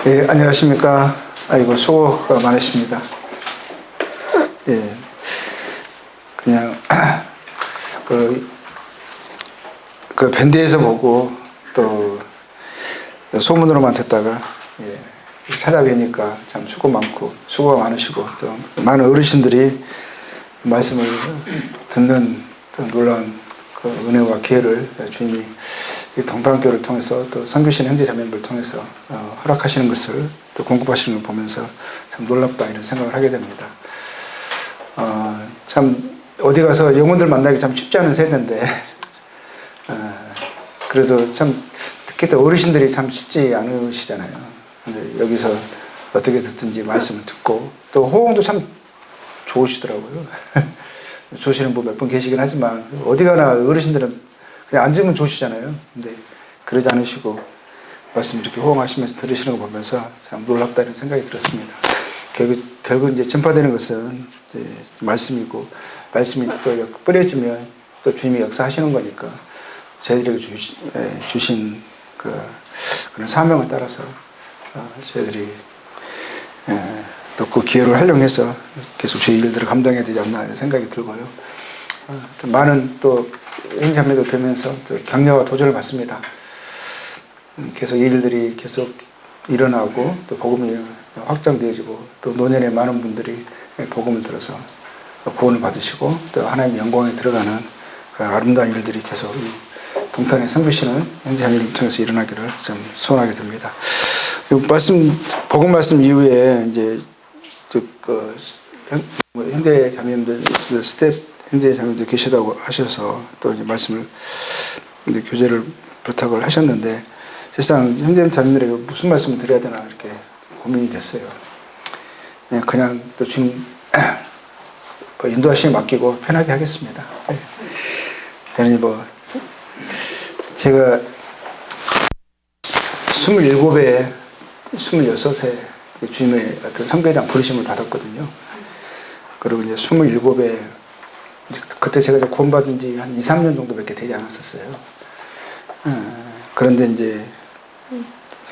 예, 안녕하십니까. 아이고, 수고가 많으십니다. 예, 그냥, 그 밴드에서 보고 또 소문으로만 듣다가, 예, 찾아뵈니까 참 수고가 많으시고, 또 많은 어르신들이 말씀을 듣는 놀라운 그 은혜와 기회를 주님이 이 동방교를 통해서 또 선교신 형제자매님을 통해서 허락하시는 것을 또 공급하시는 걸 보면서 참 놀랍다 이런 생각을 하게 됩니다. 참 어디 가서 영혼들 만나기 참 쉽지 않은 세대인데 그래도 참 특히 또 어르신들이 참 쉽지 않으시잖아요. 근데 여기서 어떻게 듣든지 말씀을 듣고 또 호응도 참 좋으시더라고요. 좋으시는 분 몇 분 계시긴 하지만 어디 가나 어르신들은 그냥 앉으면 좋으시잖아요. 근데 그러지 않으시고 말씀 이렇게 호응하시면서 들으시는 거 보면서 참 놀랍다는 생각이 들었습니다. 결국 이제 전파되는 것은 이제 말씀이고 말씀이 또 뿌려지면 또 주님이 역사하시는 거니까 저희들에게 주신 그런 사명을 따라서 저희들이 또 그 기회를 활용해서 계속 저희 일들을 감당해야 되지 않나 이런 생각이 들고요. 또 많은 또 형제자매들 뵈면서 또 격려와 도전을 받습니다. 계속 이 일들이 계속 일어나고 또 복음이 확장되어지고 또 노년에 많은 분들이 복음을 들어서 구원을 받으시고 또 하나님의 영광에 들어가는 그 아름다운 일들이 계속 이 동탄에 섬기시는 형제자매를 통해서 일어나기를 좀 소원하게 됩니다. 복음 말씀 이후에 이제 형제자매님들 스텝 형제자매님들 계시다고 하셔서 또 이제 말씀을 이제 교제를 부탁을 하셨는데 실상 형제자매님들에게 무슨 말씀을 드려야 되나 이렇게 고민이 됐어요. 그냥 또 주님 인도하심에 맡기고 편하게 하겠습니다. 저는 제가 27에 26에 주님의 어떤 선교회장 부르심을 받았거든요. 그리고 이제 27에 그때 제가 구원받은 지 한 2, 3년 정도밖에 되지 않았었어요. 그런데 이제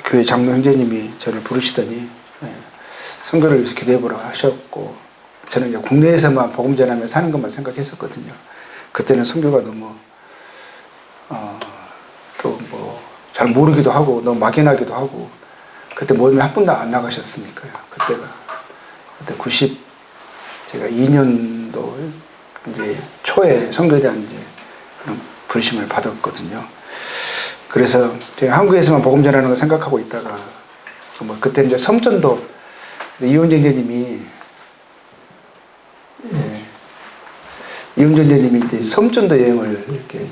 교회 장로 형제님이 저를 부르시더니 선교를 위해서 기도해보라 하셨고 저는 이제 국내에서만 복음 전하며 사는 것만 생각했었거든요. 그때는 선교가 너무 또 잘 모르기도 하고 너무 막연하기도 하고 그때 모임에 한 번도 안 나가셨으니까요. 그때 제가 2년도 이제 초에 선교대한 이제 그런 부르심을 받았거든요. 그래서 제가 한국에서만 복음 전하는 거 생각하고 있다가 그때 이제 섬전도 이훈재 형제님이 이제 섬전도 여행을 이렇게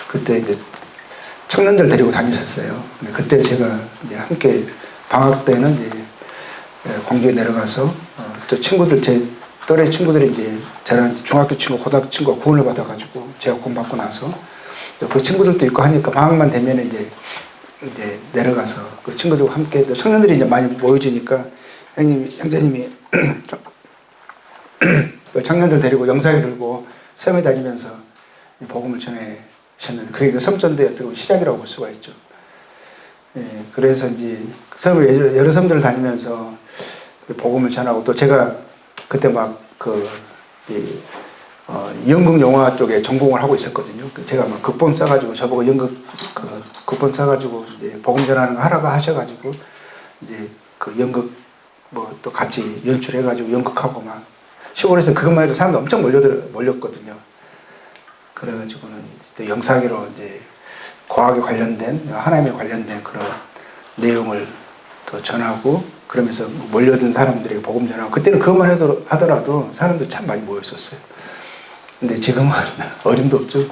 그때 이제 청년들 데리고 다니셨어요. 그때 제가 이제 함께 방학 때는 이제 광주에 내려가서 또 친구들 제 또래 친구들이 이제 저랑 중학교 친구, 고등학교 친구가 구원을 받아가지고 제가 구원 받고 나서 그 친구들도 있고 하니까 방학만 되면 이제 내려가서 그 친구들과 함께 또 청년들이 이제 많이 모여지니까 형제님이 청년들 데리고 영상에 들고 섬에 다니면서 복음을 전해셨는데 그게 섬전도였던 시작이라고 볼 수가 있죠. 그래서 이제 섬을 여러 섬들을 다니면서 복음을 전하고 또 제가 그때 연극 영화 쪽에 전공을 하고 있었거든요. 제가 극본 써가지고 저보고 극본 써가지고 이제 복음 전하는 거 하라고 하셔가지고 이제 그 연극 또 같이 연출해가지고 연극하고 시골에서 그것만 해도 사람들 엄청 몰렸거든요. 그래가지고는 또 영상으로 이제 과학에 관련된 하나님에 관련된 그런 내용을 또 전하고 그러면서 몰려든 사람들에게 복음 전하고 그때는 그것만 하더라도 사람들이 참 많이 모였었어요. 근데 지금은 어림도 없죠.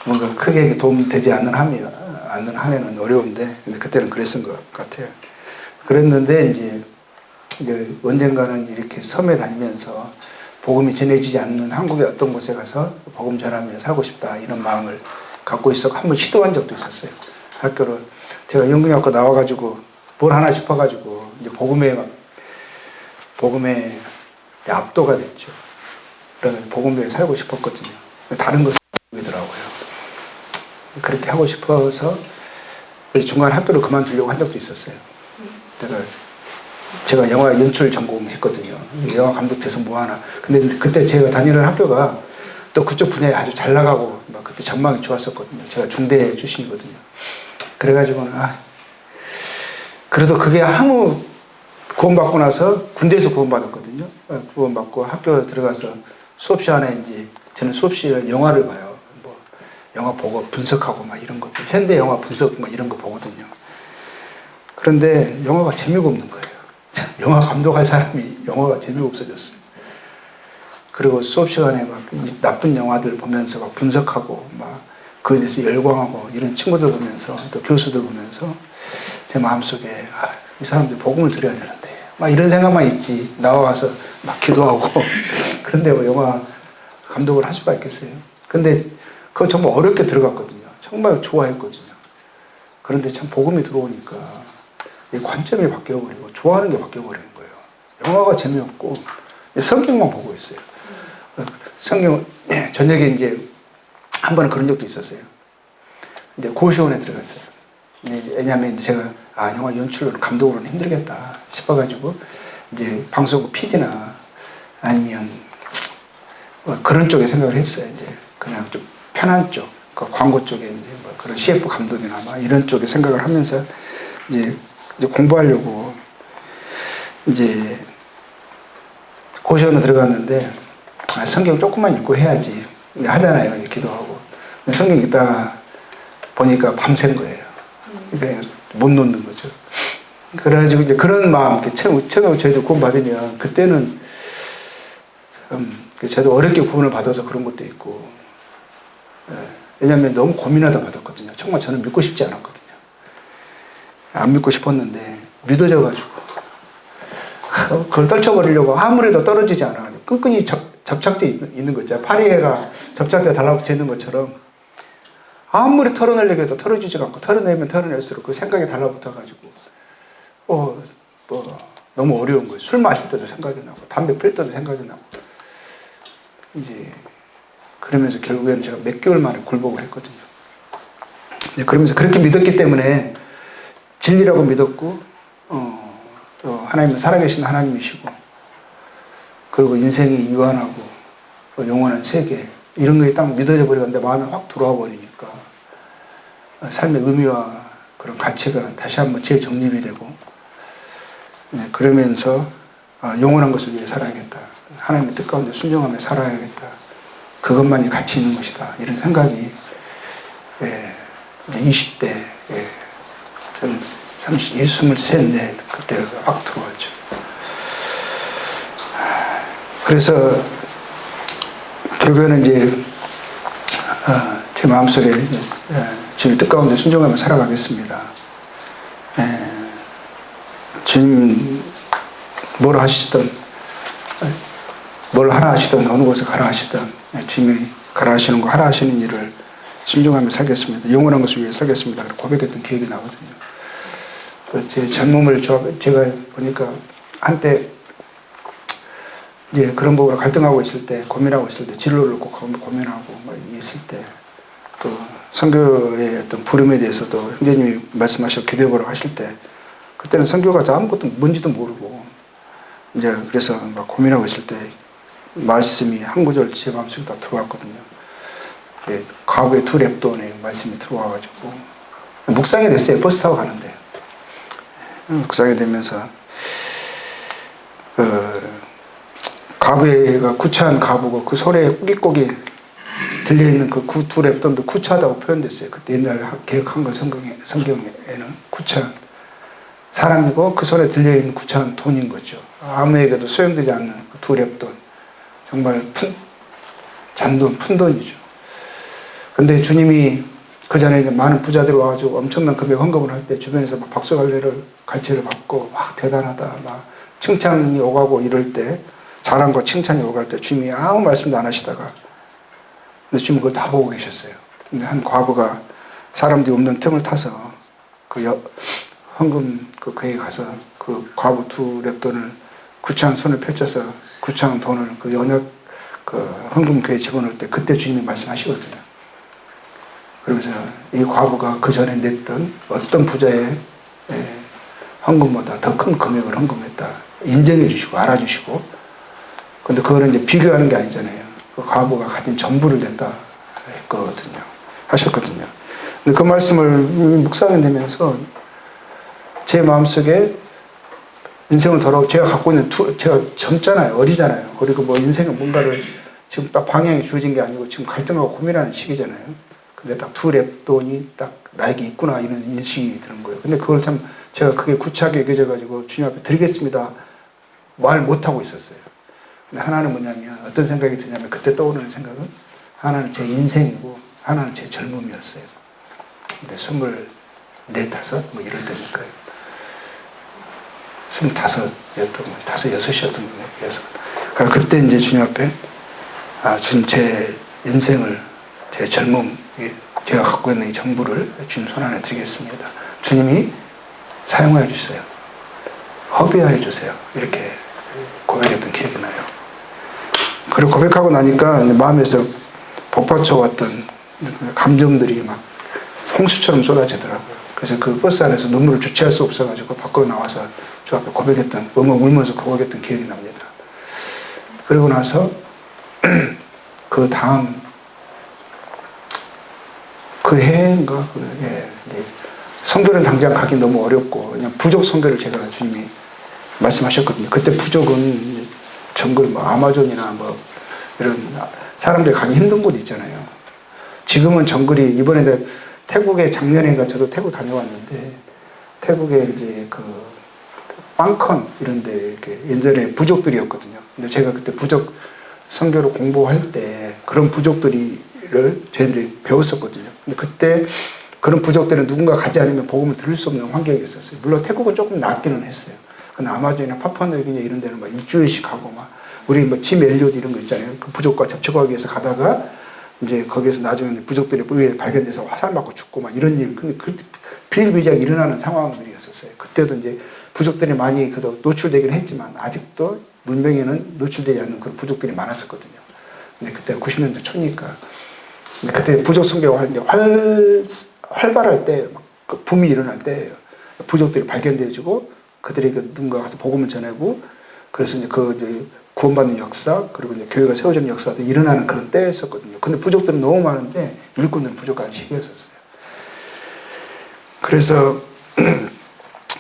뭔가 크게 도움이 되지 않는 한에는 어려운데 근데 그때는 그랬던 것 같아요. 그랬는데 이제 언젠가는 이렇게 섬에 다니면서 복음이 전해지지 않는 한국의 어떤 곳에 가서 복음 전하며 살고 싶다 이런 마음을 갖고 있어 한번 시도한 적도 있었어요. 학교를 제가 연극영화과 나와가지고 뭘 하나 싶어가지고 이제 복음에 압도가 됐죠. 그러면 복음에 살고 싶었거든요. 다른 것을 보이더라고요. 그렇게 하고 싶어서 중간 학교를 그만두려고 한 적도 있었어요. 제가 영화 연출 전공했거든요. 영화 감독 돼서 뭐 하나. 근데 그때 제가 다니는 학교가 또 그쪽 분야에 아주 잘 나가고 막 그때 전망이 좋았었거든요. 제가 중대 출신이거든요. 그래가지고는 그래도 그게 아무 구원받고 나서 군대에서 구원받았거든요. 구원받고 학교 들어가서 수업 시간에 이제 저는 수업 시간에 영화를 봐요. 뭐 영화 보고 분석하고 막 이런 것들, 현대 영화 분석 막 이런 거 보거든요. 그런데 영화가 재미가 없는 거예요. 영화 감독할 사람이 영화가 재미가 없어졌어요. 그리고 수업 시간에 막 나쁜 영화들 보면서 막 분석하고 막 그에 대해서 열광하고 이런 친구들 보면서 또 교수들 보면서 제 마음속에 이 사람들 복음을 드려야 되는데 막 이런 생각만 있지 나와서 막 기도하고 그런데 뭐 영화 감독을 할 수가 있겠어요. 근데 그거 정말 어렵게 들어갔거든요. 정말 좋아했거든요. 그런데 참 복음이 들어오니까 이 관점이 바뀌어버리고 좋아하는 게 바뀌어버리는 거예요. 영화가 재미없고 성경만 보고 있어요. 성경 저녁에 이제 한 번은 그런 적도 있었어요. 이제 고시원에 들어갔어요. 왜냐하면 제가 영화 연출로 감독으로는 힘들겠다 싶어가지고 이제 방송국 PD나 아니면 그런 쪽에 생각을 했어요. 이제 그냥 좀 편한 쪽, 그 광고 쪽에 이제 뭐 그런 CF 감독이나 막 이런 쪽에 생각을 하면서 이제 공부하려고 이제 고시원에 들어갔는데 성경 조금만 읽고 해야지 하잖아요. 기도하고 성경 읽다가 보니까 밤샌 거예요. 그러니까 못 놓는 거죠. 그래가지고 이제 그런 마음, 처음에 저희도 구원 받으면 그때는 저도 어렵게 구원을 받아서 그런 것도 있고, 왜냐하면 너무 고민하다 받았거든요. 정말 저는 믿고 싶지 않았거든요. 안 믿고 싶었는데 믿어져가지고 그걸 떨쳐버리려고 아무리 도 떨어지지 않아. 끈끈이 접착제 있는 거 있잖아요. 파리해가 접착제 달라붙어 있는 것처럼 아무리 털어내려고 해도 털어지지가 않고 털어내면 털어낼수록 그 생각이 달라붙어가지고 너무 어려운 거예요. 술 마실 때도 생각이 나고 담배 필 때도 생각이 나고 이제 그러면서 결국에는 제가 몇 개월 만에 굴복을 했거든요. 그러면서 그렇게 믿었기 때문에 진리라고 믿었고 또 하나님은 살아계신 하나님이시고 그리고 인생이 유한하고 영원한 세계 이런 거에 딱 믿어져 버리는데 마음에 확 들어와 버리니까 삶의 의미와 그런 가치가 다시 한번 재정립이 되고 그러면서 영원한 것을 위해 살아야겠다. 하나님의 뜻 가운데 순종하며 살아야겠다. 그것만이 가치 있는 것이다. 이런 생각이 20대 저는 23, 그때 확 들어왔죠. 그래서 결국에는 이제 제 마음속에 주님 뜻 가운데 순종하며 살아가겠습니다. 주님 뭘 하시든 뭘 하라 하시든 어느 곳에 가라 하시든 주님이 가라 하시는 거 하라 하시는 일을 순종하며 살겠습니다. 영원한 것을 위해 살겠습니다. 고백했던 기억이 나거든요. 제 젊음을 제가 보니까 한때 이제 그런 부분으로 갈등하고 있을 때, 고민하고 있을 때, 진로를 놓고 고민하고 막 있을 때, 또 선교의 어떤 부름에 대해서도 형제님이 말씀하셔 기도해보라고 하실 때, 그때는 선교가 아무것도 뭔지도 모르고, 이제 그래서 막 고민하고 있을 때, 말씀이 한 구절 제 마음속에 다 들어왔거든요. 과거의 두 랩돈의 말씀이 들어와가지고, 묵상이 됐어요. 버스 타고 가는데. 묵상이 되면서, 가부가 구차한 가부고 그 소리에 꾸깃꾸깃 들려있는 그 두 랩돈도 구차하다고 표현됐어요. 그때 옛날 개혁한 거 성경에는 구차한 사람이고 그 손에 들려있는 구차한 돈인 거죠. 아무에게도 소용되지 않는 그 두 랩돈. 정말 잔돈, 푼돈이죠. 근데 주님이 그 전에 많은 부자들이 와가지고 엄청난 금액 헌금을 할 때 주변에서 막 갈채를 받고 막 대단하다, 막 칭찬이 오가고 이럴 때 잘한 거 칭찬이 오갈 때 주님이 아무 말씀도 안 하시다가 근데 주님은 그걸 다 보고 계셨어요. 근데 한 과부가 사람들이 없는 틈을 타서 그 헌금 그에 가서 그 과부 두 랩돈을 구차한 손을 펼쳐서 구차한 돈을 그 연약 그 헌금교에 집어넣을 때 그때 주님이 말씀하시거든요. 그러면서 이 과부가 그 전에 냈던 어떤 부자의 헌금보다 더 큰 금액을 헌금했다. 인정해 주시고 알아주시고. 근데 그거는 이제 비교하는 게 아니잖아요. 그 과부가 가진 전부를 냈다 했거든요. 하셨거든요. 근데 그 말씀을 묵상이 되면서 제 마음속에 인생을 돌아오고 제가 갖고 있는 제가 젊잖아요. 어리잖아요. 그리고 뭐 인생은 뭔가를 지금 딱 방향이 주어진 게 아니고 지금 갈등하고 고민하는 시기잖아요. 근데 딱 두 랩돈이 딱 나에게 있구나 이런 인식이 드는 거예요. 근데 그걸 참 제가 그게 구차하게 여겨져가지고 주님 앞에 드리겠습니다. 말 못하고 있었어요. 근데 하나는 뭐냐면 어떤 생각이 드냐면 그때 떠오르는 생각은 하나는 제 인생이고 하나는 제 젊음이었어요. 근데 24, 5 뭐 이럴 때니까요. 25였던 거예요. 5, 6이었던 거예요. 그래서 그때 이제 주님 앞에 주님 제 인생을 제 젊음 제가 갖고 있는 이 전부를 주님 손 안에 드리겠습니다. 주님이 사용하여 주세요. 허비하여 주세요. 이렇게 고백했던 기억이 나요. 그리고 고백하고 나니까 마음에서 복받쳐왔던 감정들이 막 홍수처럼 쏟아지더라고요. 그래서 그 버스 안에서 눈물을 주체할 수 없어가지고 밖으로 나와서 저 앞에 고백했던, 엉엉 울면서 고백했던 기억이 납니다. 그리고 나서 그 다음 그 해인가 선교는 당장 가기 너무 어렵고 그냥 부족 선교를 제가 주님이 말씀하셨거든요. 그때 부족은 정글 뭐 아마존이나 뭐 이런 사람들 가기 힘든 곳 있잖아요. 지금은 정글이 이번에 태국에 작년인가 저도 태국 다녀왔는데 태국에 이제 그 빵컨 이런데 이렇게 옛날에 부족들이었거든요. 근데 제가 그때 부족 선교를 공부할 때 그런 부족들을 저희들이 배웠었거든요. 근데 그때 그런 부족들은 누군가 가지 않으면 복음을 들을 수 없는 환경이었었어요. 물론 태국은 조금 낫기는 했어요. 근데 아마존이나 파푸아뉴기니아 이런 데는 막 일주일씩 가고 막 우리 뭐 짐 엘리엇 이런 거 있잖아요. 그 부족과 접촉하기 위해서 가다가 이제 거기에서 나중에 부족들이 의에 발견돼서 화살 맞고 죽고 막 이런 일, 그 비일비재하게 일어나는 상황들이었었어요. 그때도 이제 부족들이 많이 그도 노출되긴 했지만 아직도 문명에는 노출되지 않는 그런 부족들이 많았었거든요. 근데 그때 90년대 초니까. 근데 그때 부족 선교가 활발할 때, 막 그 붐이 일어날 때예요. 부족들이 발견돼지고 그들에게 누군가 가서 복음을 전하고 그래서 이제 그 이제 구원받는 역사 그리고 이제 교회가 세워지는 역사도 일어나는 그런 때였었거든요. 근데 부족들은 너무 많은데 일꾼들은 부족한 시기였었어요. 그래서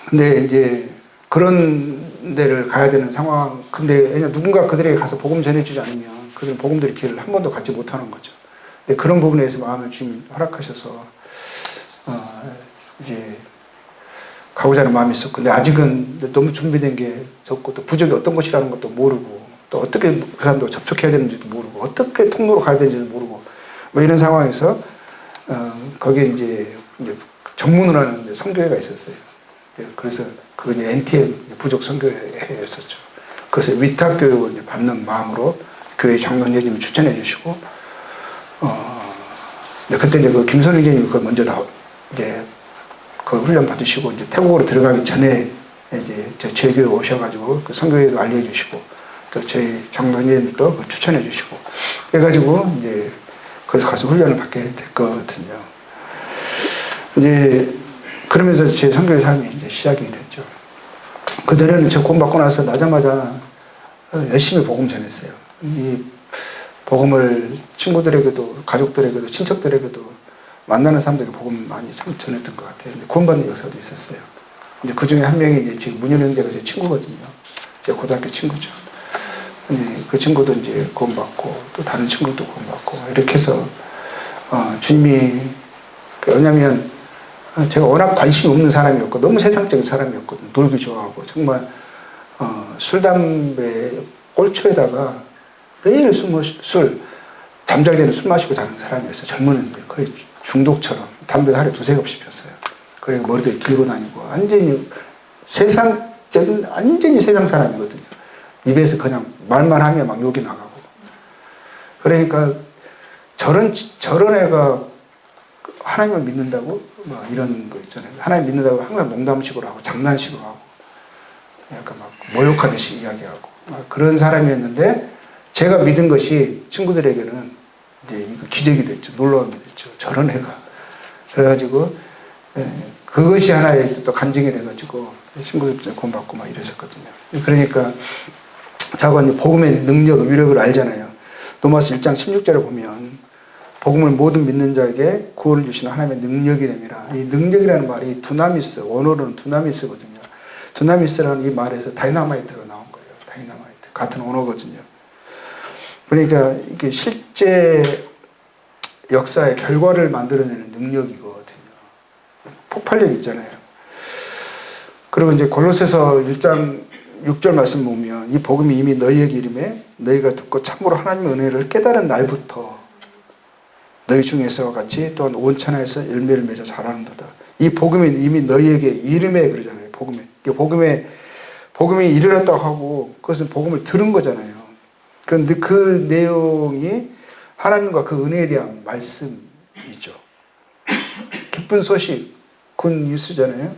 근데 이제 그런 데를 가야 되는 상황. 근데 누군가 그들에게 가서 복음 전해주지 않으면 그들은 복음 드릴 기회를 한 번도 갖지 못하는 거죠. 근데 그런 부분에서 마음을 주님 허락하셔서 이제 가고자 하는 마음이 있었고, 근데 아직은 너무 준비된 게 적고 또 부족이 어떤 것이라는 것도 모르고 또 어떻게 그 사람도 접촉해야 되는지도 모르고 어떻게 통로로 가야 되는지도 모르고 뭐 이런 상황에서 거기에 이제 전문을 하는 선교회가 있었어요. 그래서 그게 이제 NTM 부족 선교회였었죠. 그래서 위탁교육을 받는 마음으로 교회 장로님이 추천해 주시고, 그때 이제 그 김선희 교님이 그걸 먼저 이제 그 훈련 받으시고 이제 태국으로 들어가기 전에 이제 저희 교회 오셔가지고 그 선교회도 알려주시고 또 저희 장로님도 그 추천해 주시고 그래가지고 이제 거기서 가서 훈련을 받게 됐거든요. 이제 그러면서 제 선교의 삶이 이제 시작이 됐죠. 그전에는 저 구원받고 나서 나자마자 열심히 복음 전했어요. 이 복음을 친구들에게도 가족들에게도 친척들에게도 만나는 사람들에게 복음 많이 전했던 것 같아요. 구원받는 역사도 있었어요. 근데 그 중에 한 명이 이제 지금 문현 형제가 제 친구거든요. 제 고등학교 친구죠. 근데 그 친구도 이제 구원받고 또 다른 친구도 구원받고 이렇게 해서 주님이 왜냐면 제가 워낙 관심이 없는 사람이었고 너무 세상적인 사람이었거든요. 놀기 좋아하고 정말 술, 담배, 꼴초에다가 매일 술 잠잘 때는 술 마시고 자는 사람이었어요. 젊었는데 거의 중독처럼 담배를 하루에 2-3컵씩 폈어요. 그리고 머리도 길고 다니고 완전히 세상적인 완전히 세상 사람이거든요. 입에서 그냥 말만 하면 막 욕이 나가고. 그러니까 저런 애가 하나님을 믿는다고 막 이런 거 있잖아요. 하나님 믿는다고 항상 농담식으로 하고 장난식으로 하고 약간 막 모욕하듯이 이야기하고 막 그런 사람이었는데 제가 믿은 것이 친구들에게는 이제 기적이 됐죠. 놀라움이 됐죠. 저런 애가. 그래가지고 그것이 하나의 또 간증이 돼가지고 신부급제 구원받고 막 이랬었거든요. 그러니까 자꾸 복음의 능력, 위력을 알잖아요. 로마서 1장 16절에 보면 복음을 모든 믿는 자에게 구원을 주시는 하나님의 능력이 됩니다. 이 능력이라는 말이 두나미스, 원어로는 두나미스거든요. 두나미스라는 이 말에서 다이나마이트가 나온 거예요. 다이나마이트. 같은 언어거든요. 그러니까 이게 실제 역사의 결과를 만들어내는 능력이거든요. 폭발력 있잖아요. 그리고 이제 골로새서 1장 6절 말씀 보면 이 복음이 이미 너희에게 이름에 너희가 듣고 참으로 하나님의 은혜를 깨달은 날부터 너희 중에서와 같이 또한 온 천하에서 열매를 맺어 자라는도다. 이 복음이 이미 너희에게 이름에 그러잖아요. 복음이 이르렀다고 하고 그것은 복음을 들은 거잖아요. 그런데 그 내용이 하나님과 그 은혜에 대한 말씀이죠. 기쁜 소식, 굿 뉴스잖아요.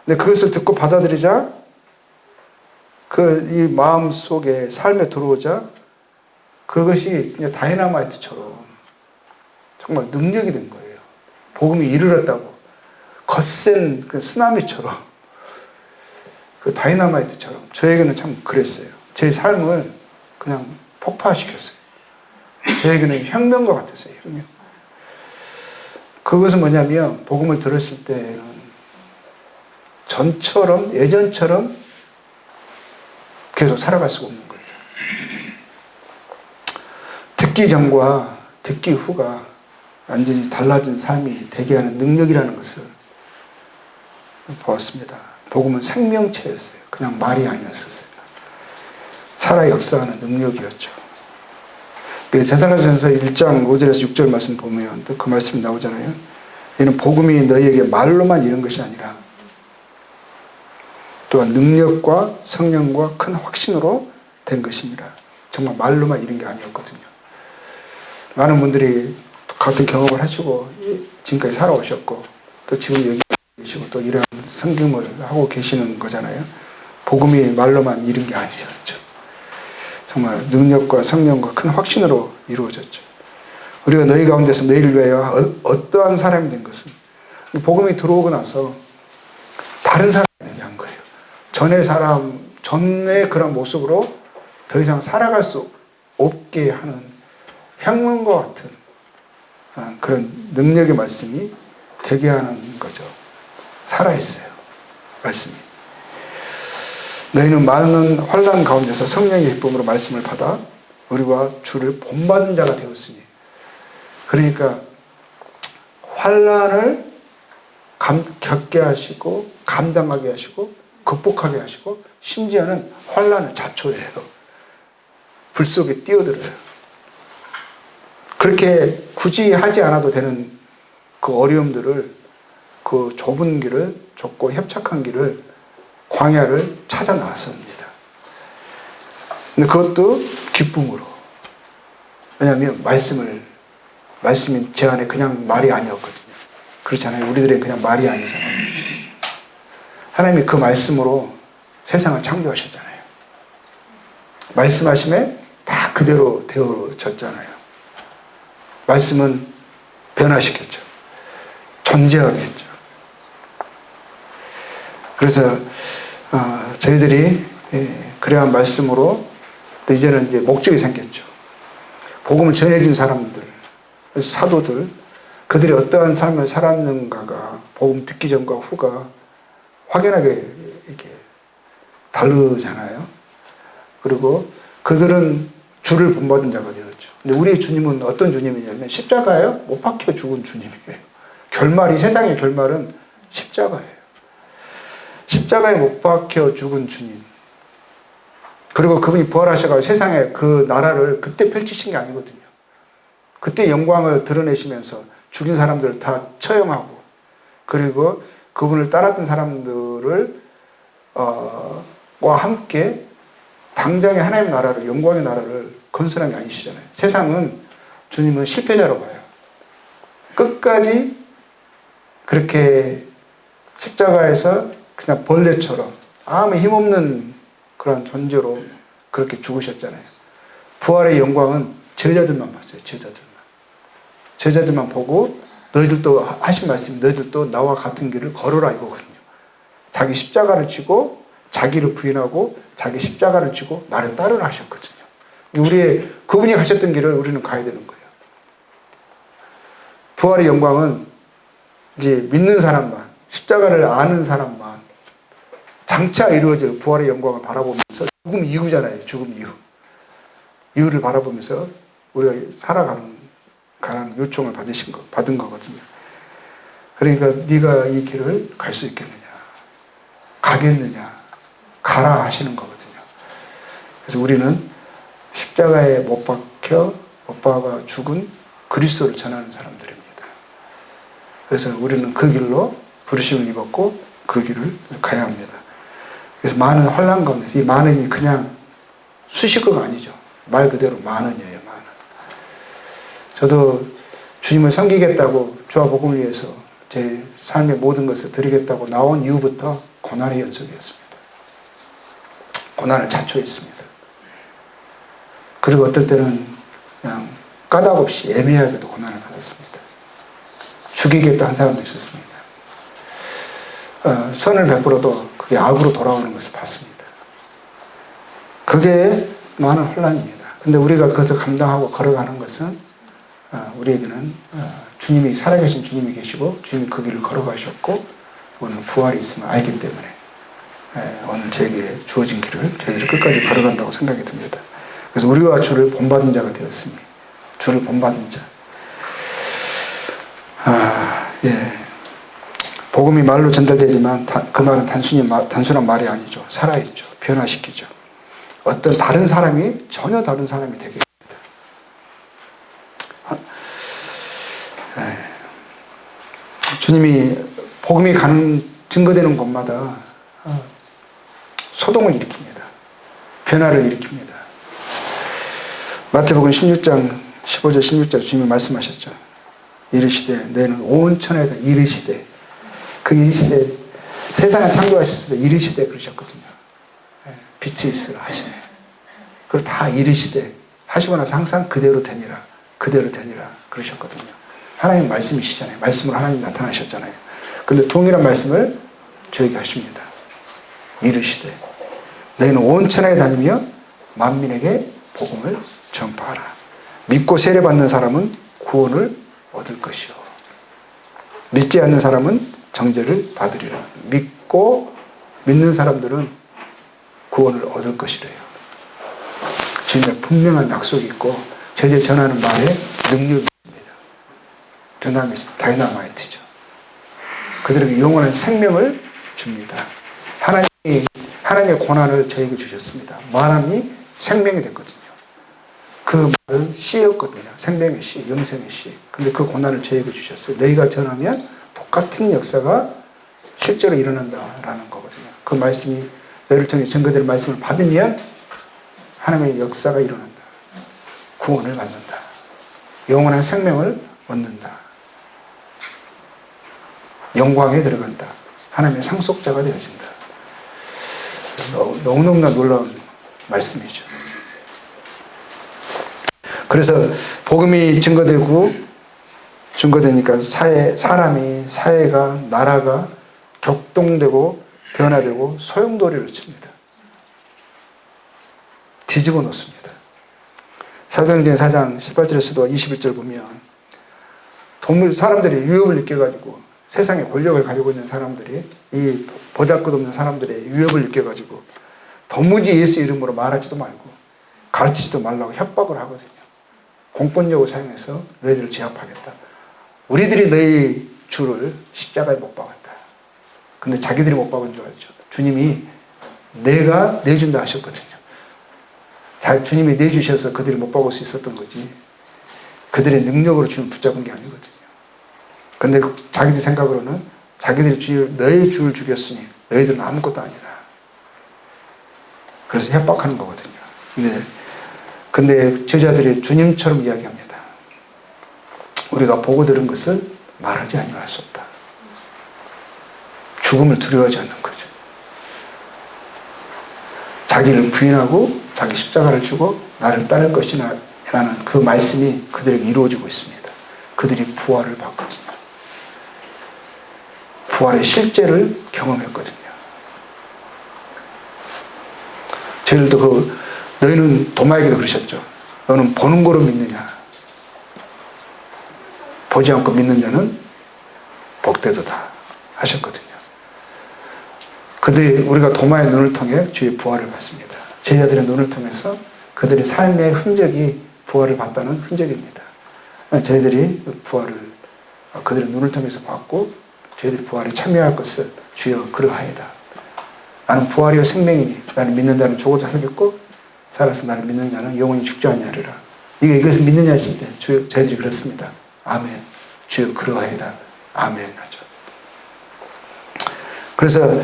근데 그것을 듣고 받아들이자 이 마음 속에 삶에 들어오자 그것이 그냥 다이나마이트처럼 정말 능력이 된 거예요. 복음이 이르렀다고. 거센 그 쓰나미처럼, 그 다이나마이트처럼. 저에게는 참 그랬어요. 제 삶을 그냥 폭파시켰어요. 저에게는 혁명과 같았어요. 혁명. 그것은 뭐냐면 복음을 들었을 때는 전처럼, 예전처럼 계속 살아갈 수가 없는 거예요. 듣기 전과 듣기 후가 완전히 달라진 삶이 되게 하는 능력이라는 것을 보았습니다. 복음은 생명체였어요. 그냥 말이 아니었었어요. 살아 역사하는 능력이었죠. 제사라전서 1장 5절에서 6절 말씀 보면 또 그 말씀이 나오잖아요. 이는 복음이 너희에게 말로만 이른 것이 아니라 또한 능력과 성령과 큰 확신으로 된 것입니다. 정말 말로만 이른 게 아니었거든요. 많은 분들이 같은 경험을 하시고 지금까지 살아오셨고 또 지금 여기 계시고 또 이런 성경을 하고 계시는 거잖아요. 복음이 말로만 이른 게 아니었죠. 정말 능력과 성령과 큰 확신으로 이루어졌죠. 우리가 너희 가운데서 너희를 위하여 어떠한 사람이 된 것은 복음이 들어오고 나서 다른 사람이 되게 한 거예요. 전의 그런 모습으로 더 이상 살아갈 수 없게 하는 혁명과 같은 그런 능력의 말씀이 되게 하는 거죠. 살아있어요. 말씀이. 너희는 많은 환난 가운데서 성령의 기쁨으로 말씀을 받아 우리와 주를 본받은 자가 되었으니. 그러니까 환난을 겪게 하시고 감당하게 하시고 극복하게 하시고 심지어는 환난을 자초해요. 불 속에 뛰어들어요. 그렇게 굳이 하지 않아도 되는 그 어려움들을 그 좁은 길을 좁고 협착한 길을 광야를 찾아 나섰습니다. 근데 그것도 기쁨으로. 왜냐하면 말씀이 제 안에 그냥 말이 아니었거든요. 그렇잖아요. 우리들은 그냥 말이 아니잖아요. 하나님이 그 말씀으로 세상을 창조하셨잖아요. 말씀하심에 다 그대로 되어졌잖아요. 말씀은 변화시켰죠. 존재하게 했죠. 그래서 저희들이 그러한 말씀으로 또 이제는 이제 목적이 생겼죠. 복음을 전해준 사람들, 사도들, 그들이 어떠한 삶을 살았는가가 복음 듣기 전과 후가 확연하게 이렇게 다르잖아요. 그리고 그들은 주를 본받은 자가 되었죠. 근데 우리의 주님은 어떤 주님이냐면 십자가에 못 박혀 죽은 주님이에요. 세상의 결말은 십자가예요. 십자가에 못 박혀 죽은 주님. 그리고 그분이 부활하셔가지고 세상에 그 나라를 그때 펼치신 게 아니거든요. 그때 영광을 드러내시면서 죽인 사람들을 다 처형하고, 그리고 그분을 따랐던 사람들을 와 함께 당장의 하나님의 나라를, 영광의 나라를 건설한 게 아니시잖아요. 세상은 주님은 실패자로 봐요. 끝까지 그렇게 십자가에서 그냥 벌레처럼 아무 힘없는 그런 존재로 그렇게 죽으셨잖아요. 부활의 영광은 제자들만 봤어요. 제자들만 보고 너희들도 하신 말씀이 너희들도 나와 같은 길을 걸어라 이거거든요. 자기 십자가를 지고 자기를 부인하고 자기 십자가를 지고 나를 따르라 하셨거든요. 우리의 그분이 가셨던 길을 우리는 가야 되는 거예요. 부활의 영광은 이제 믿는 사람만, 십자가를 아는 사람만 장차 이루어질 부활의 영광을 바라보면서 죽음 이후잖아요. 죽음 이후. 이후를 바라보면서 우리가 살아가는 요청을 받은 거거든요. 그러니까 네가 이 길을 갈 수 있겠느냐, 가겠느냐, 가라 하시는 거거든요. 그래서 우리는 십자가에 못 박아 죽은 그리스도를 전하는 사람들입니다. 그래서 우리는 그 길로 부르심을 입었고 그 길을 가야 합니다. 그래서 많은 혼란 가운데서 이 많은이 그냥 수식어가 아니죠. 말 그대로 많은이에요. 많은. 저도 주님을 섬기겠다고 주와 복음을 위해서 제 삶의 모든 것을 드리겠다고 나온 이후부터 고난의 연속이었습니다. 고난을 자초했습니다. 그리고 어떨 때는 그냥 까닭없이 애매하게도 고난을 받았습니다. 죽이겠다 한 사람도 있었습니다. 선을 베풀어도 그게 악으로 돌아오는 것을 봤습니다. 그게 많은 혼란입니다. 근데 우리가 그것을 감당하고 걸어가는 것은 우리에게는 주님이 살아계신 주님이 계시고 주님이 그 길을 걸어가셨고 오늘 부활이 있음을 알기 때문에 오늘 저에게 주어진 길을 저희들이 끝까지 걸어간다고 생각이 듭니다. 그래서 우리와 주를 본받은 자가 되었으니 주를 본받은 자. 예. 복음이 말로 전달되지만 그 말은 단순한 말이 아니죠. 살아있죠. 변화시키죠. 어떤 다른 사람이 전혀 다른 사람이 되게 주님이 복음이 증거되는 곳마다 소동을 일으킵니다. 변화를 일으킵니다. 마태복음 16장 15절 16절 주님이 말씀하셨죠. 이르시되 너희는 온 천하에다 이르시되 그 이르시되 세상을 창조하셨을 때 이르시되 그러셨거든요. 빛이 있으라 하시네. 그걸 다 이르시되 하시고 나서 항상 그대로 되니라 그대로 되니라 그러셨거든요. 하나님 말씀이시잖아요. 말씀으로 하나님 나타나셨잖아요. 근데 동일한 말씀을 저에게 하십니다. 이르시되 너희는 온 천하에 다니며 만민에게 복음을 전파하라. 믿고 세례받는 사람은 구원을 얻을 것이요 믿지 않는 사람은 정죄를 받으리라. 믿는 사람들은 구원을 얻을 것이래요. 주님의 분명한 약속이 있고 제재 전하는 말에 능력이 있습니다. 다이나마이트죠. 그들에게 영원한 생명을 줍니다. 하나님의 고난을 저에게 주셨습니다. 말함이 생명이 됐거든요. 그 말은 씨였거든요. 생명의 씨, 영생의 씨. 근데 그 고난을 저에게 주셨어요. 너희가 전하면 똑같은 역사가 실제로 일어난다라는 거거든요. 그 말씀이 너희를 통해 증거될 말씀을 받으면 하나님의 역사가 일어난다. 구원을 받는다. 영원한 생명을 얻는다. 영광에 들어간다. 하나님의 상속자가 되어진다. 너무너무나 놀라운 말씀이죠. 그래서 복음이 증거되니까 사회가, 나라가 격동되고 변화되고 소용돌이를 칩니다. 뒤집어 놓습니다. 사도행전 4장 18절에서도 21절 보면 사람들이 위협을 느껴가지고 세상에 권력을 가지고 있는 사람들이 이 보잘것없는 사람들의 위협을 느껴가지고 도무지 예수 이름으로 말하지도 말고 가르치지도 말라고 협박을 하거든요. 공권력을 사용해서 너희들을 제압하겠다. 우리들이 너희 주를 십자가에 못 박았다. 근데 자기들이 못 박은 줄 알죠. 주님이 내가 내준다 하셨거든요. 주님이 내주셔서 그들이 못 박을 수 있었던 거지. 그들의 능력으로 주님 붙잡은 게 아니거든요. 근데 자기들 생각으로는 자기들이 너희 주를 죽였으니 너희들은 아무것도 아니다. 그래서 협박하는 거거든요. 근데 제자들이 주님처럼 이야기합니다. 우리가 보고 들은 것을 말하지 아니할 수 없다. 죽음을 두려워하지 않는 거죠. 자기를 부인하고 자기 십자가를 지고 나를 따를 것이라는 그 말씀이 그들에게 이루어지고 있습니다. 그들이 부활을 받거든요. 부활의 실제를 경험했거든요. 저희들도 너희는 도마에게도 그러셨죠. 너는 보는 거로 믿느냐. 보지 않고 믿는 자는 복되도다 하셨거든요. 그들이 우리가 도마의 눈을 통해 주의 부활을 봤습니다. 제자들의 눈을 통해서 그들의 삶의 흔적이 부활을 봤다는 흔적입니다. 저희들이 부활을 그들의 눈을 통해서 봤고 저희들이 부활에 참여할 것을 주여 그러하이다. 나는 부활이요 생명이니 나는 믿는 자는 죽어도 살겠고 살아서 나를 믿는 자는 영원히 죽지 아니하리라. 이것을 믿느냐 했을 때 주여 저희들이 그렇습니다. 아멘. 주여 그러하이다. 아멘 하죠. 그래서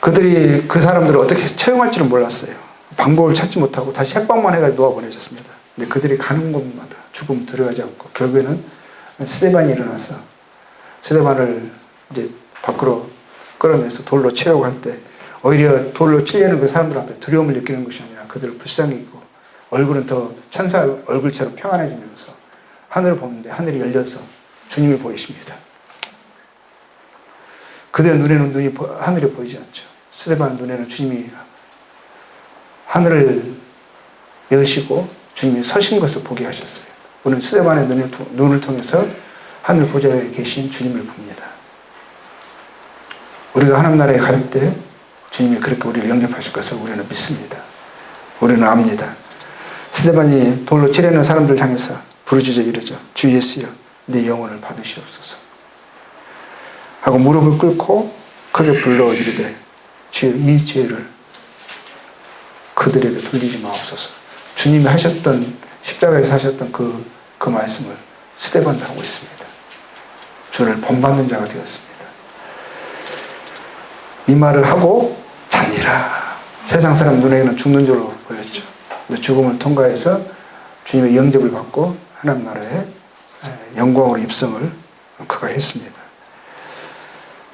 그들이 그 사람들을 어떻게 채용할지는 몰랐어요. 방법을 찾지 못하고 다시 핵방만 해가지고 놓아보내셨습니다. 근데 그들이 가는 곳마다 죽음 들어가지 않고 결국에는 스데반이 일어나서 스데반을 이제 밖으로 끌어내서 돌로 치려고 할 때 오히려 돌로 치려는 그 사람들 앞에 두려움을 느끼는 것이 아니라 그들을 불쌍히 여기고 얼굴은 더 천사 얼굴처럼 평안해지면서 하늘을 보는데 하늘이 열려서 주님을 보이십니다. 그들의 눈에는 하늘이 보이지 않죠. 스데반 눈에는 주님이 하늘을 여시고 주님이 서신 것을 보게 하셨어요. 우리는 스데반의 눈을 통해서 하늘 보좌에 계신 주님을 봅니다. 우리가 하나님 나라에 갈 때 주님이 그렇게 우리를 영접하실 것을 우리는 믿습니다. 우리는 압니다. 스데반이 돌로 치려는 사람들 향해서 부르짖어 이르죠. 주 예수여 내 영혼을 받으시옵소서 하고 무릎을 꿇고 크게 불러 이르되 주여 이 죄를 그들에게 돌리지 마옵소서. 주님이 하셨던 십자가에서 하셨던 그 말씀을 스데반도 하고 있습니다. 주를 본받는 자가 되었습니다. 이 말을 하고 자니라. 세상 사람 눈에는 죽는 줄로 보였죠. 죽음을 통과해서 주님의 영접을 받고 하나님 나라의 영광으로 입성을 그가 했습니다.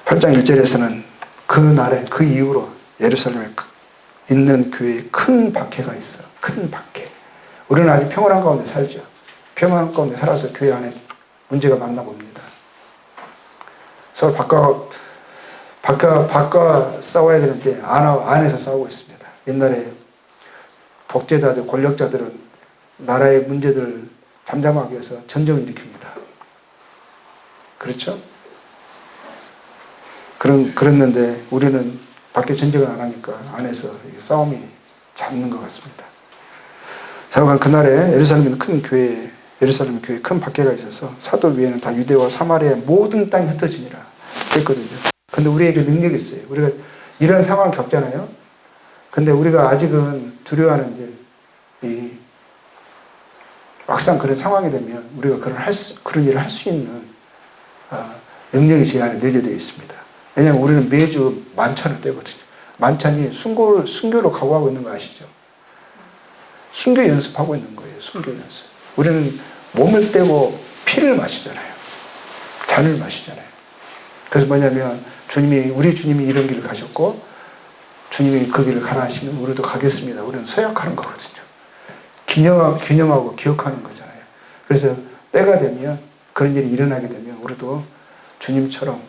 8장 1절에서는 그 날에 그 이후로 예루살렘에 있는 교회에 큰 박해가 있어. 큰 박해. 우리는 아직 평안한 가운데 살죠. 평안한 가운데 살아서 교회 안에 문제가 많나 봅니다. 서로 바꿔 싸워야 되는데 안에서 싸우고 있습니다. 옛날에 독재자들, 권력자들은 나라의 문제들을 잠잠하기 위해서 전쟁을 일으킵니다. 그렇죠? 그랬는데 우리는 밖에 전쟁을 안 하니까 안에서 싸움이 잡는 것 같습니다. 자오간 그날에 예루살렘 교회에 큰 박해가 있어서 사도 위에는 다 유대와 사마리아의 모든 땅이 흩어지니라 했거든요. 근데 우리에게 능력이 있어요. 우리가 이런 상황을 겪잖아요. 근데 우리가 아직은 두려워하는 막상 그런 상황이 되면 우리가 그런 일을 할 수 있는 능력이 제 안에 내재되어 있습니다. 왜냐하면 우리는 매주 만찬을 떼거든요. 만찬이 순교로 각오하고 있는 거 아시죠? 순교 연습하고 있는 거예요. 순교 연습. 우리는 몸을 떼고 피를 마시잖아요. 잔을 마시잖아요. 그래서 뭐냐면 우리 주님이 이런 길을 가셨고 주님이 그 길을 가라 하시면 우리도 가겠습니다. 우리는 서약하는 거거든요. 기념하고 기억하는 거잖아요. 그래서 때가 되면 그런 일이 일어나게 되면 우리도 주님처럼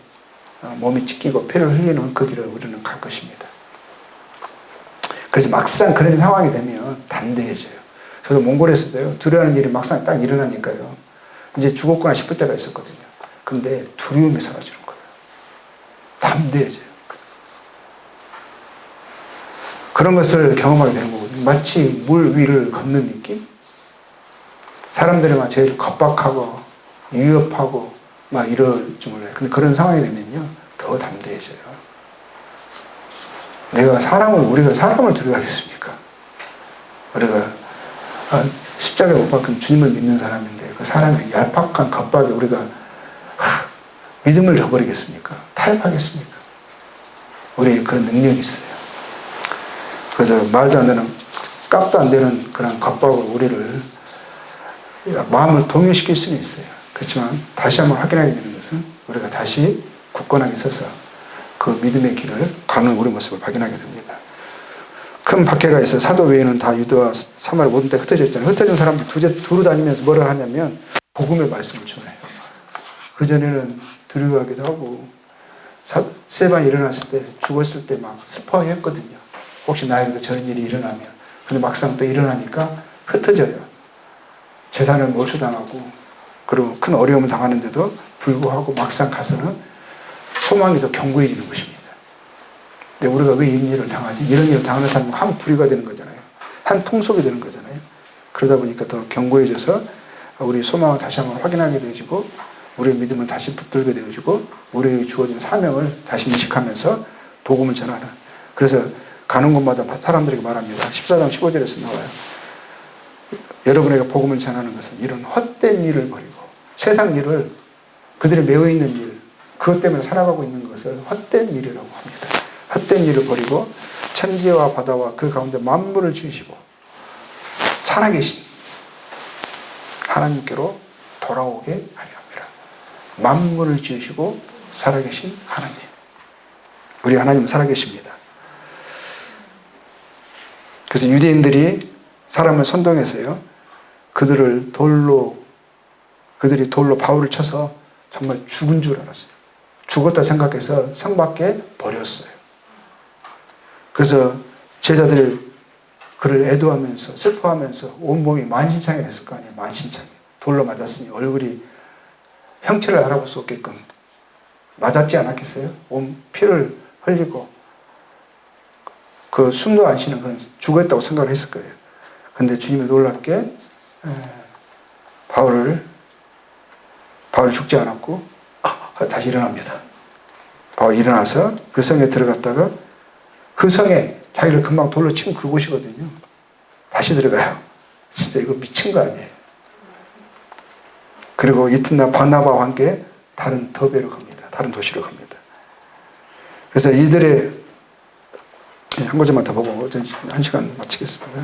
몸이 찢기고 피를 흘리는 그 길을 우리는 갈 것입니다. 그래서 막상 그런 상황이 되면 담대해져요. 저도 몽골에서도요, 두려워하는 일이 막상 딱 일어나니까요, 이제 죽었구나 싶을 때가 있었거든요. 근데 두려움이 사라지는 거예요. 담대해져요. 그런 것을 경험하게 되는 거거든요. 마치 물 위를 걷는 느낌? 사람들이 막 제일 겁박하고 위협하고 막 이럴 줄 몰라요. 근데 그런 상황이 되면요, 더 담대해져요. 우리가 사람을 두려워하겠습니까? 우리가 십자가에 못 박힌 주님을 믿는 사람인데 그 사람의 얄팍한 겁박에 우리가 믿음을 저버리겠습니까? 타협하겠습니까? 우리의 그런 능력이 있어요. 그래서 말도 안 되는, 값도 안 되는 그런 겁박으로 우리를 마음을 동요시킬 수는 있어요. 그렇지만 다시 한번 확인하게 되는 것은 우리가 다시 굳건하게 서서 그 믿음의 길을 가는 우리 모습을 발견하게 됩니다. 큰 박해가 있어요. 사도 외에는 다 유대와 사마리아 모든 데 흩어져 있잖아요. 흩어진 사람들 두루 다니면서 뭐라 하냐면 복음의 말씀을 전해요. 그전에는 두려워하기도 하고 스테반이 일어났을 때, 죽었을 때 막 슬퍼했거든요. 혹시 나에게도 저런 일이 일어나면. 근데 막상 또 일어나니까 흩어져요. 재산을 몰수당하고, 그리고 큰 어려움을 당하는데도 불구하고 막상 가서는 소망이 더 견고해지는 것입니다. 근데 우리가 왜 이런 일을 당하지? 이런 일을 당하는 사람은 한 부류가 되는 거잖아요. 한 통속이 되는 거잖아요. 그러다 보니까 더 견고해져서 우리 소망을 다시 한번 확인하게 되어지고, 우리의 믿음을 다시 붙들게 되어지고, 우리에게 주어진 사명을 다시 인식하면서 복음을 전하는. 그래서 가는 곳마다 사람들에게 말합니다. 14장 15절에서 나와요. 여러분에게 복음을 전하는 것은 이런 헛된 일을 버리고, 세상 일을, 그들이 매여 있는 일, 그것 때문에 살아가고 있는 것을 헛된 일이라고 합니다. 헛된 일을 버리고 천지와 바다와 그 가운데 만물을 지으시고 살아계신 하나님께로 돌아오게 하려 합니다. 만물을 지으시고 살아계신 하나님. 우리 하나님은 살아계십니다. 그래서 유대인들이 사람을 선동해서요, 그들이 돌로 바울을 쳐서 정말 죽은 줄 알았어요. 죽었다 생각해서 성 밖에 버렸어요. 그래서 제자들이 그를 애도하면서 슬퍼하면서 온몸이 만신창이 됐을 거 아니에요. 만신창이. 돌로 맞았으니 얼굴이 형체를 알아볼 수 없게끔 맞았지 않았겠어요? 온 피를 흘리고 그 숨도 안 쉬는 그런 죽었다고 생각을 했을 거예요. 근데 주님이 놀랍게 바울이 죽지 않았고 다시 일어납니다. 바울이 일어나서 그 성에 들어갔다가 그 성에 자기를 금방 돌로 친 그곳이거든요. 다시 들어가요. 진짜 이거 미친 거 아니에요. 그리고 이튿날 바나바와 함께 다른 더베로 갑니다. 다른 도시로 갑니다. 그래서 이들의 한 구절만 더 보고 한 시간 마치겠습니다.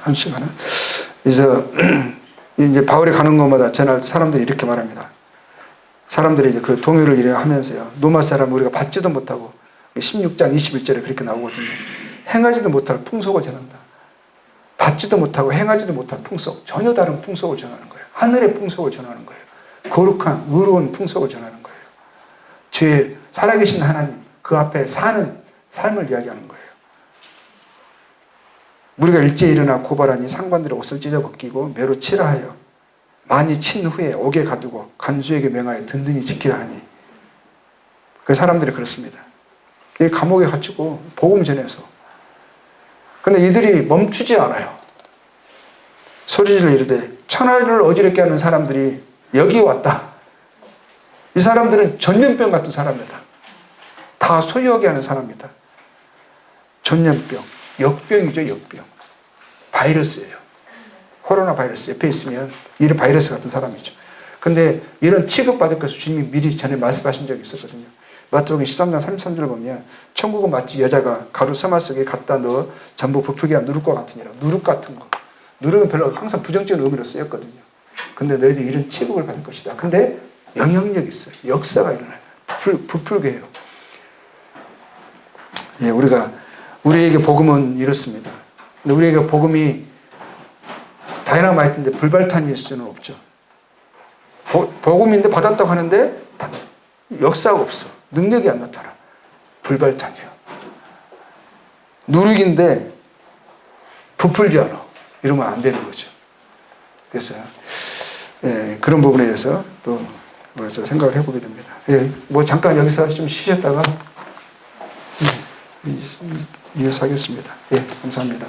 한 시간은. 그래서 이제 바울이 가는 곳마다 전날 사람들이 이렇게 말합니다. 사람들이 이제 그 동요를 이래 하면서요. 노마 사람 우리가 받지도 못하고 16장 21절에 그렇게 나오거든요. 행하지도 못할 풍속을 전한다. 받지도 못하고 행하지도 못할 풍속, 전혀 다른 풍속을 전하는 거예요. 하늘의 풍속을 전하는 거예요. 거룩한 의로운 풍속을 전하는 거예요. 죄 살아계신 하나님 그 앞에 사는 삶을 이야기하는 거예요. 우리가 일제히 일어나 고발하니 상관들의 옷을 찢어 벗기고 매로 치라 하여 많이 친 후에 옥에 가두고 간수에게 명하여 든든히 지키라 하니, 그 사람들이 그렇습니다. 이 감옥에 갇히고 복음 전해서. 근데 이들이 멈추지 않아요. 소리를 이르되 천하를 어지럽게 하는 사람들이 여기 왔다. 이 사람들은 전염병 같은 사람이다. 다 소유하게 하는 사람이다. 전염병, 역병이죠. 역병. 바이러스예요. 코로나 바이러스 옆에 있으면 이런 바이러스 같은 사람이죠. 근데 이런 취급받을 것을 주님이 미리 전에 말씀하신 적이 있었거든요. 마태복음 13장 33절을 보면 천국은 마치 여자가 가루 서말 속에 갖다 넣어 전부 부풀게 한 누룩과 같으니라. 누룩 같은 거. 누룩은 별로 항상 부정적인 의미로 쓰였거든요. 근데 너희들이 이런 취급을 받을 것이다. 근데 영향력이 있어요. 역사가 일어나요. 부풀게 해요. 예, 우리에게 복음은 이렇습니다. 근데 우리에게 복음이 다이너마이트인데 불발탄일 수는 없죠. 복음인데 받았다고 하는데 역사가 없어. 능력이 안 나타나. 불발탄이야. 누룩인데 부풀지 않아. 이러면 안 되는 거죠. 그래서 그런 부분에 대해서 또 생각을 해보게 됩니다. 뭐 잠깐 여기서 좀 쉬셨다가 이어서 하겠습니다. 감사합니다.